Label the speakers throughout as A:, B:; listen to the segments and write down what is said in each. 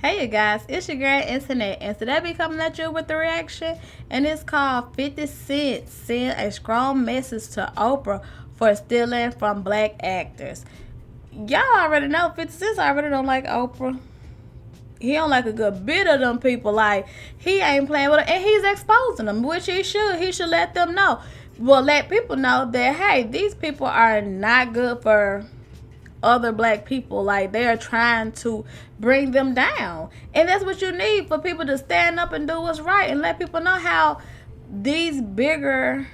A: Hey you guys, it's your girl Internet, and today be coming at you with the reaction, and it's called 50 Cent sent a strong message to Oprah for stealing from black actors. Y'all already know 50 Cent already don't like Oprah. He don't like a good bit of them people. Like, he ain't playing with them, and he's exposing them, which he should. He should let them know. Well, let people know that, hey, these people are not good for other black people. Like, they are trying to bring them down, and that's what you need, for people to stand up and do what's right and let people know how these bigger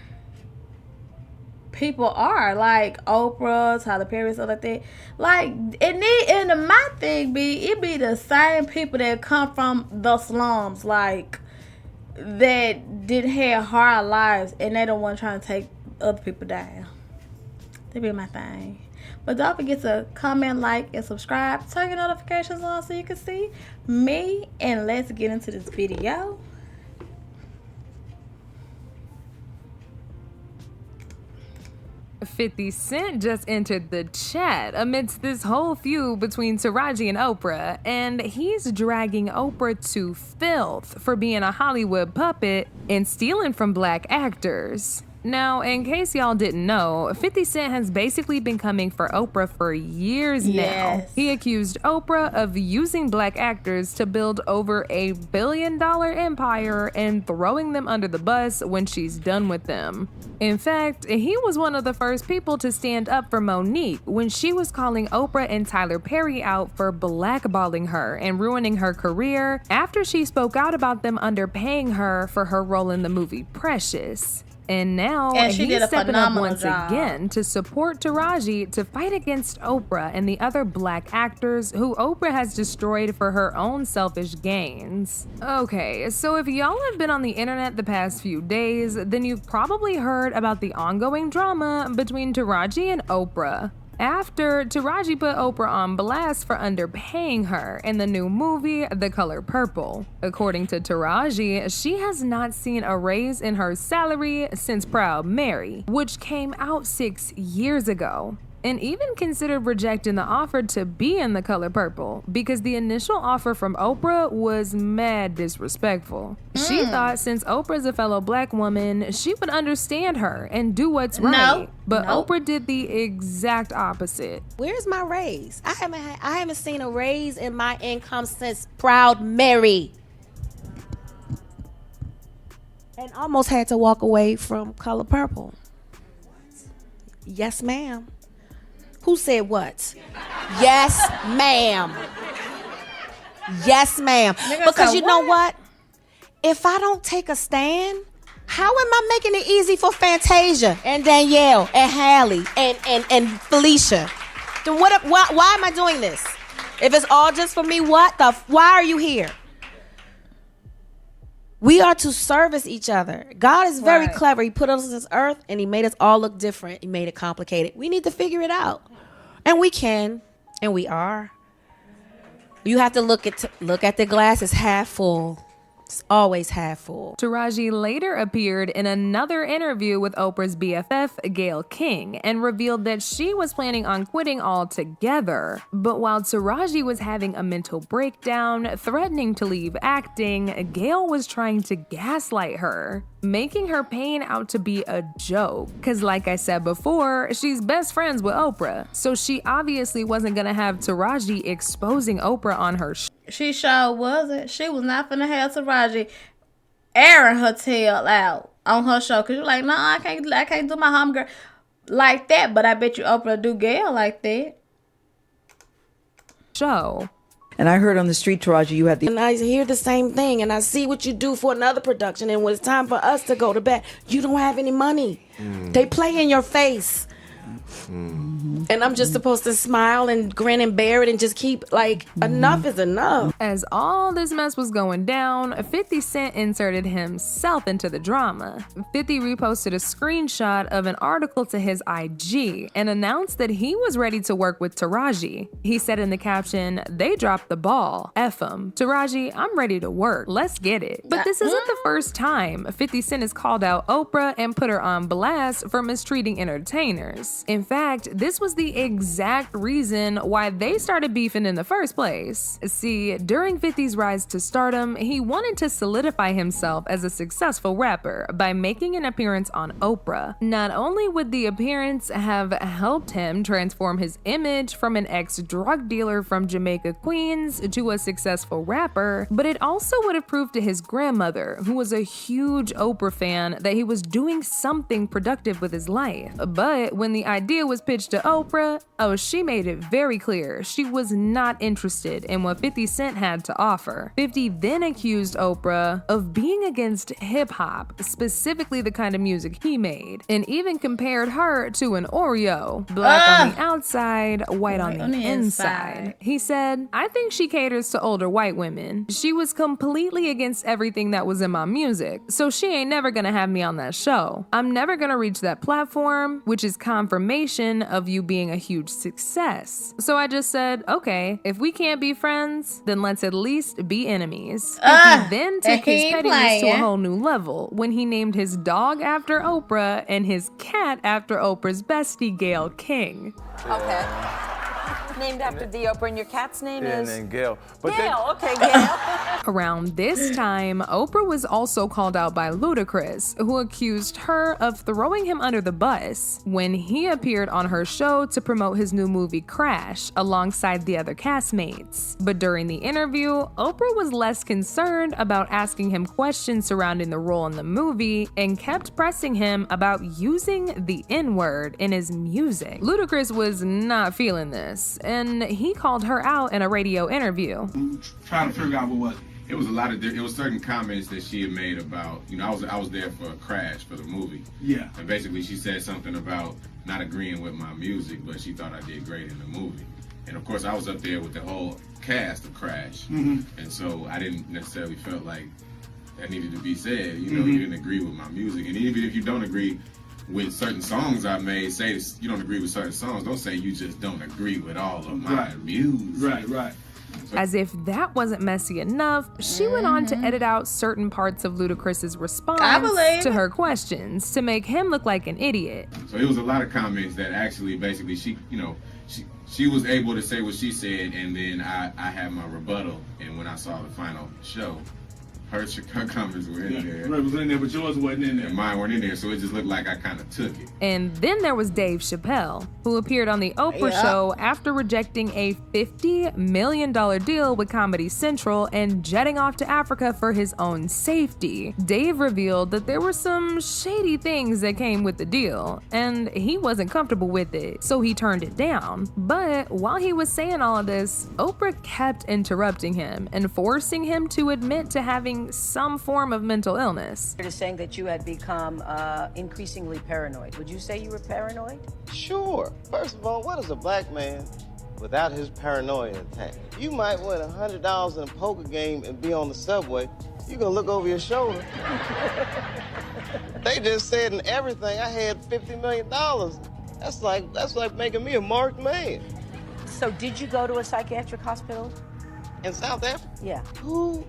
A: people are, like Oprah, Tyler Perry, stuff like that. Like, and my thing be, it be the same people that come from the slums, like, that didn't have hard lives, and they don't want to try to take other people down. That be my thing. But don't forget to comment, like, and subscribe. Turn your notifications on so you can see me. And let's get into this video.
B: $50 Cent just entered the chat amidst this whole feud between Taraji and Oprah, and he's dragging Oprah to filth for being a Hollywood puppet and stealing from black actors. Now, in case y'all didn't know, 50 Cent has basically been coming for Oprah for years now. He accused Oprah of using black actors to build over $1 billion empire and throwing them under the bus when she's done with them. In fact, he was one of the first people to stand up for Monique when she was calling Oprah and Tyler Perry out for blackballing her and ruining her career after she spoke out about them underpaying her for her role in the movie Precious. And now he's stepping up once again to support Taraji to fight against Oprah and the other black actors who Oprah has destroyed for her own selfish gains. Okay, so if y'all have been on the internet the past few days, then you've probably heard about the ongoing drama between Taraji and Oprah. After Taraji put Oprah on blast for underpaying her in the new movie, The Color Purple. According to Taraji, she has not seen a raise in her salary since Proud Mary, which came out 6 years ago. And even considered rejecting the offer to be in The Color Purple because the initial offer from Oprah was mad disrespectful. She thought since Oprah's a fellow black woman, she would understand her and do what's right. But Oprah did the exact opposite.
C: Where's my raise? I haven't seen a raise in my income since Proud Mary. And almost had to walk away from Color Purple. Yes, ma'am. Who said what? Yes, ma'am. Yes, ma'am. Because you know what? If I don't take a stand, how am I making it easy for Fantasia and Danielle and Hallie and Felicia? Then why am I doing this? If it's all just for me, why are you here? We are to service each other. God is very clever. He put us on this earth and he made us all look different. He made it complicated. We need to figure it out. And we can, and we are. You have to look at the glass as half full. It's always half full.
B: Taraji later appeared in another interview with Oprah's BFF, Gail King, and revealed that she was planning on quitting altogether. But while Taraji was having a mental breakdown, threatening to leave acting, Gail was trying to gaslight her, making her pain out to be a joke. Cause like I said before, she's best friends with Oprah, so she obviously wasn't gonna have Taraji exposing Oprah on her
A: She sure wasn't. She was not finna have Taraji airing her tail out on her show. Cause you're like, no, I can't do my homegirl like that. But I bet you Oprah do Gail like that.
B: Show.
D: And I heard on the street, Taraji, you had the...
C: And I hear the same thing, and I see what you do for another production, and when it's time for us to go to bed, you don't have any money. They play in your face. And I'm just supposed to smile and grin and bear it and just keep, like, enough is enough.
B: As all this mess was going down, 50 Cent inserted himself into the drama. 50 reposted a screenshot of an article to his IG and announced that he was ready to work with Taraji. He said in the caption, "They dropped the ball. F 'em. Taraji, I'm ready to work. Let's get it." But this isn't the first time 50 Cent has called out Oprah and put her on blast for mistreating entertainers. In fact, this was was the exact reason why they started beefing in the first place. See, during 50's rise to stardom, he wanted to solidify himself as a successful rapper by making an appearance on Oprah. Not only would the appearance have helped him transform his image from an ex-drug dealer from Jamaica, Queens to a successful rapper, but it also would have proved to his grandmother, who was a huge Oprah fan, that he was doing something productive with his life. But when the idea was pitched to Oprah, she made it very clear she was not interested in what 50 Cent had to offer. 50 then accused Oprah of being against hip-hop, specifically the kind of music he made, and even compared her to an Oreo, black on the outside, white on the inside. He said, "I think she caters to older white women. She was completely against everything that was in my music, so she ain't never gonna have me on that show. I'm never gonna reach that platform, which is confirmation of you being a huge success. So I just said, okay, if we can't be friends, then let's at least be enemies." 50 then took his pettiness to a whole new level when he named his dog after Oprah and his cat after Oprah's bestie, Gail King.
E: Okay. Named after the Oprah, and your cat's name is?
F: And Gail.
E: Okay, Gail.
B: Around this time, Oprah was also called out by Ludacris, who accused her of throwing him under the bus when he appeared on her show to promote his new movie Crash alongside the other castmates. But during the interview, Oprah was less concerned about asking him questions surrounding the role in the movie and kept pressing him about using the N-word in his music. Ludacris was not feeling this, and he called her out in a radio interview.
G: Trying to figure out what was. It was a lot of. It was certain comments that she had made about. I was there for Crash for the movie. Yeah. And basically, she said something about not agreeing with my music, but she thought I did great in the movie. And of course, I was up there with the whole cast of Crash, and so I didn't necessarily felt like that needed to be said. You didn't agree with my music, and even if you don't agree with certain songs I made, say you don't agree with certain songs, don't say you just don't agree with all of my music. Right.
B: As if that wasn't messy enough, she went on to edit out certain parts of Ludacris's response to her questions to make him look like an idiot.
G: So it was a lot of comments that actually basically she was able to say what she said, and then I had my rebuttal, and when I saw the final show, her comments were in there. Right, was in there, but yours wasn't in there. And mine weren't in there, so it just looked like I kind of took it.
B: And then there was Dave Chappelle, who appeared on the Oprah show after rejecting a $50 million deal with Comedy Central and jetting off to Africa for his own safety. Dave revealed that there were some shady things that came with the deal, and he wasn't comfortable with it, so he turned it down. But while he was saying all of this, Oprah kept interrupting him and forcing him to admit to having some form of mental illness.
E: You're saying that you had become increasingly paranoid. Would you say you were paranoid?
H: Sure. First of all, what is a black man without his paranoia intact? You might win $100 in a poker game and be on the subway. You're gonna look over your shoulder. They just said in everything I had $50 million. That's like making me a marked man.
E: So did you go to a psychiatric hospital?
H: In South Africa?
E: Yeah.
H: Who?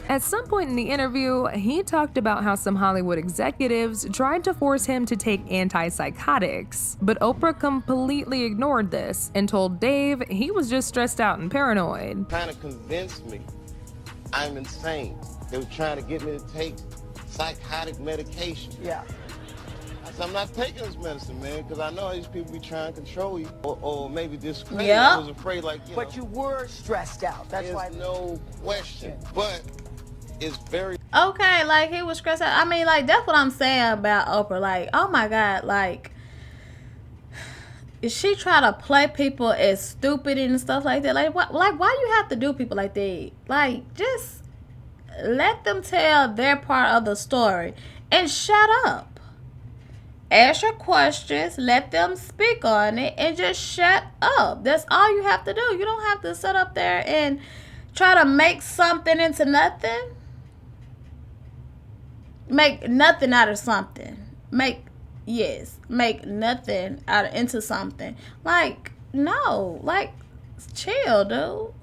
B: At some point in the interview, he talked about how some Hollywood executives tried to force him to take antipsychotics, but Oprah completely ignored this and told Dave he was just stressed out and paranoid.
H: Trying to convince me I'm insane. They were trying to get me to take psychotic medication.
E: Yeah.
H: I said, I'm not taking this medicine, man, because I know these people be trying to control you or maybe discredit.
A: Yeah.
H: I was afraid,
E: But you were stressed out. That's
H: why. No question. But it's very
A: okay. Like he was stressed out. I mean, like that's what I'm saying about Oprah. Like, oh my God, like she try to play people as stupid and stuff like that. Like, what? Like, why you have to do people like that? Like, just let them tell their part of the story and shut up. Ask your questions, let them speak on it, and just shut up. That's all you have to do. You don't have to sit up there and try to make something into nothing. Make nothing out of something. Make nothing into something. Like, no. Like, chill, dude.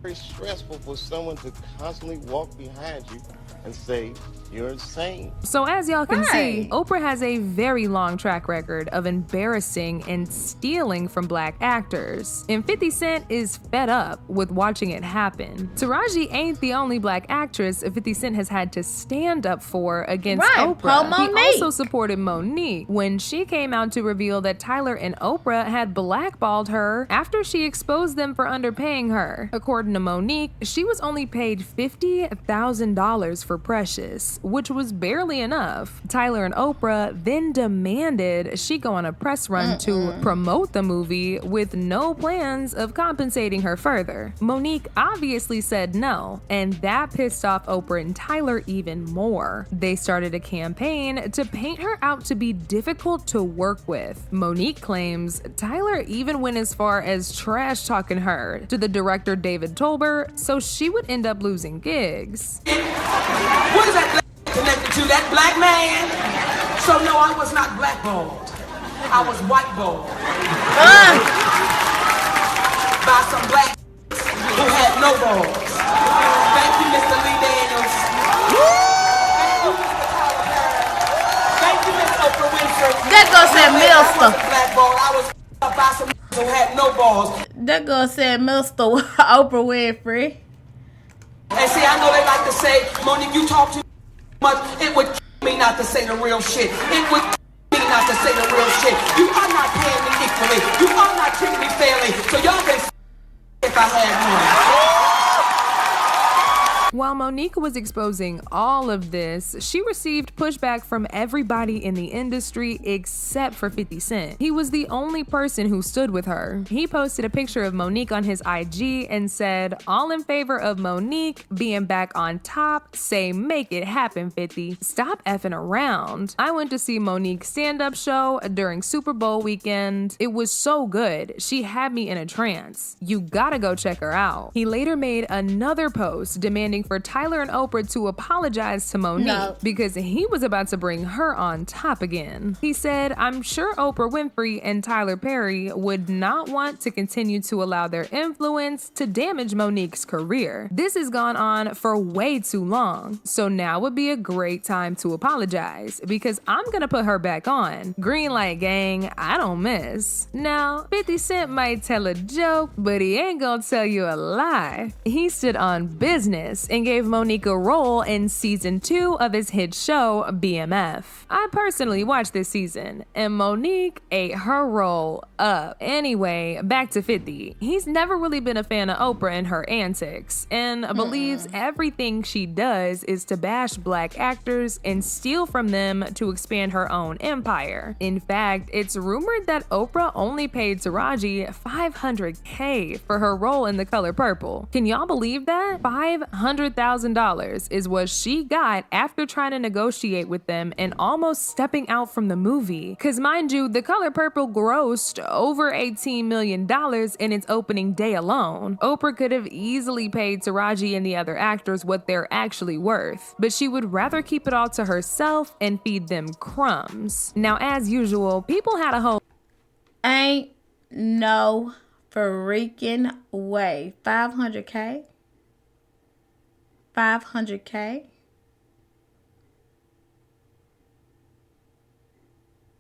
H: very stressful for someone to constantly walk behind you and say you're insane.
B: So as y'all can see,
A: Right.
B: Oprah has a very long track record of embarrassing and stealing from black actors. And 50 Cent is fed up with watching it happen. Taraji ain't the only black actress 50 Cent has had to stand up for against
A: Right, pro
B: Oprah. He
A: Monique.
B: also supported Monique when she came out to reveal that Tyler and Oprah had blackballed her after she exposed them for underpaying her. According to Monique, she was only paid $50,000 for Precious, which was barely enough. Tyler and Oprah then demanded she go on a press run to promote the movie with no plans of compensating her further. Monique obviously said no, and that pissed off Oprah and Tyler even more. They started a campaign to paint her out to be difficult to work with. Monique claims Tyler even went as far as trash talking her to the director David Tolbert, so she would end up losing gigs.
F: What is that connected to? That black man? So no, I was not blackballed. I was whiteballed. By some black who had no balls. Thank you, Mr. Lee Daniels. Thank you, Mr. Tyler Perry. Thank you, Miss Oprah Winfrey.
A: That girl said
F: I
A: Milster.
F: wasn't blackballed. I was by some who had no balls.
A: That girl said Mr. Oprah Winfrey.
F: And see, I know they like to say, Monique, you talk too much. It would me not to say the real shit. It would me not to say the real shit. You are not paying me equally. You are not treating me fairly. So y'all can if I had one.
B: While Monique was exposing all of this, she received pushback from everybody in the industry except for 50 Cent. He was the only person who stood with her. He posted a picture of Monique on his IG and said, "All in favor of Monique being back on top, say make it happen, 50. Stop effing around." I went to see Monique's stand-up show during Super Bowl weekend. It was so good. She had me in a trance. You gotta go check her out. He later made another post demanding for Tyler and Oprah to apologize to Monique because he was about to bring her on top again. He said, "I'm sure Oprah Winfrey and Tyler Perry would not want to continue to allow their influence to damage Monique's career. This has gone on for way too long, so now would be a great time to apologize because I'm gonna put her back on. Green light, gang, I don't miss." Now, 50 Cent might tell a joke, but he ain't gonna tell you a lie. He stood on business and gave Monique a role in season 2 of his hit show, BMF. I personally watched this season, and Monique ate her role up. Anyway, back to 50. He's never really been a fan of Oprah and her antics, and believes everything she does is to bash black actors and steal from them to expand her own empire. In fact, it's rumored that Oprah only paid Taraji $500K for her role in The Color Purple. Can y'all believe that? $500,000 is what she got after trying to negotiate with them and almost stepping out from the movie. Cause mind you, The Color Purple grossed over $18 million in its opening day alone. Oprah could have easily paid Taraji and the other actors what they're actually worth, but she would rather keep it all to herself and feed them crumbs. Now, as usual, people had a whole
A: Ain't no freaking way. 500K? 500K?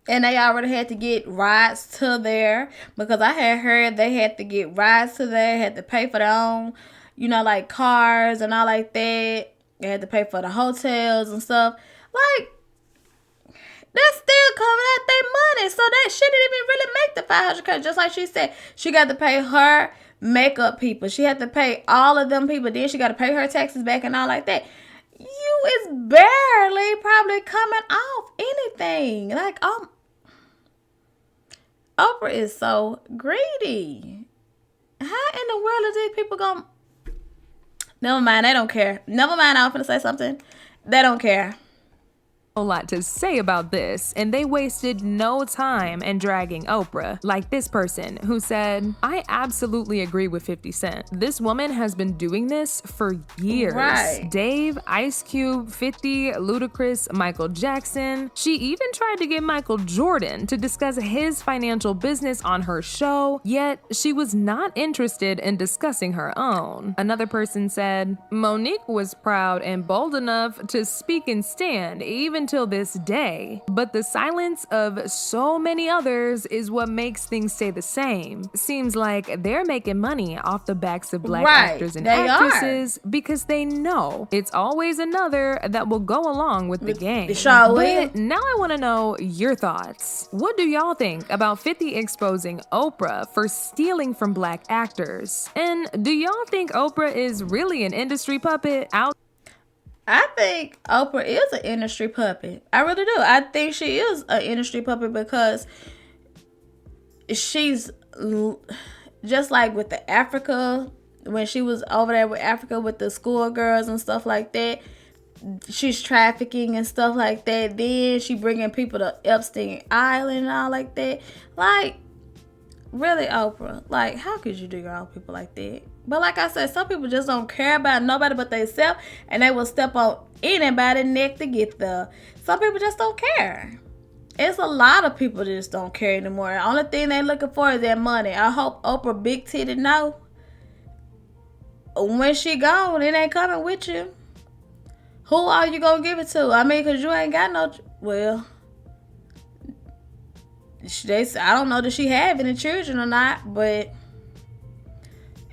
A: And they already had to get rides to there, because I had heard they had to get rides to there, had to pay for their own, like cars and all like that. They had to pay for the hotels and stuff. Like, that's still coming out their money. So that shit didn't even really make the 500K. Just like she said, she got to pay her makeup people. She had to pay all of them people. Then she got to pay her taxes back and all like that. You is barely probably coming off anything. Like, Oprah is so greedy. How in the world are these people going? Never mind, they don't care. Never mind, I was finna say something. They don't care.
B: a lot to say about this, and they wasted no time in dragging Oprah, like this person who said, I absolutely agree with 50 Cent. This woman has been doing this for years.
A: Right.
B: Dave, Ice Cube, 50, Ludacris, Michael Jackson. She even tried to get Michael Jordan to discuss his financial business on her show, yet she was not interested in discussing her own. Another person said, Monique was proud and bold enough to speak and stand, even till this day. But the silence of so many others is what makes things stay the same. Seems like they're making money off the backs of black actors and actresses because they know it's always another that will go along with the game. But now I want to know your thoughts. What do y'all think about 50 exposing Oprah for stealing from black actors? And do y'all think Oprah is really an industry puppet out?
A: I think Oprah is an industry puppet. I really do. I think she is an industry puppet because she's just like with the Africa, when she was over there with Africa with the schoolgirls and stuff like that. She's trafficking and stuff like that. Then she bringing people to Epstein Island and all like that. Like, really, Oprah? Like, how could you do your own people like that? But like I said, some people just don't care about nobody but themselves, and they will step on anybody's neck to get there. Some people just don't care. It's a lot of people that just don't care anymore. The only thing they looking for is that money. I hope Oprah big titty know when she gone, it ain't coming with you. Who are you gonna give it to? I mean, cause you ain't got no. Well, I don't know that she have any children or not, but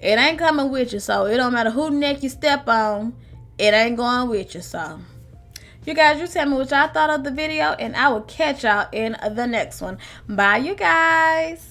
A: it ain't coming with you. So it don't matter who neck you step on, it ain't going with you. So you guys, you tell me what y'all thought of the video, and I will catch y'all in the next one. Bye, you guys.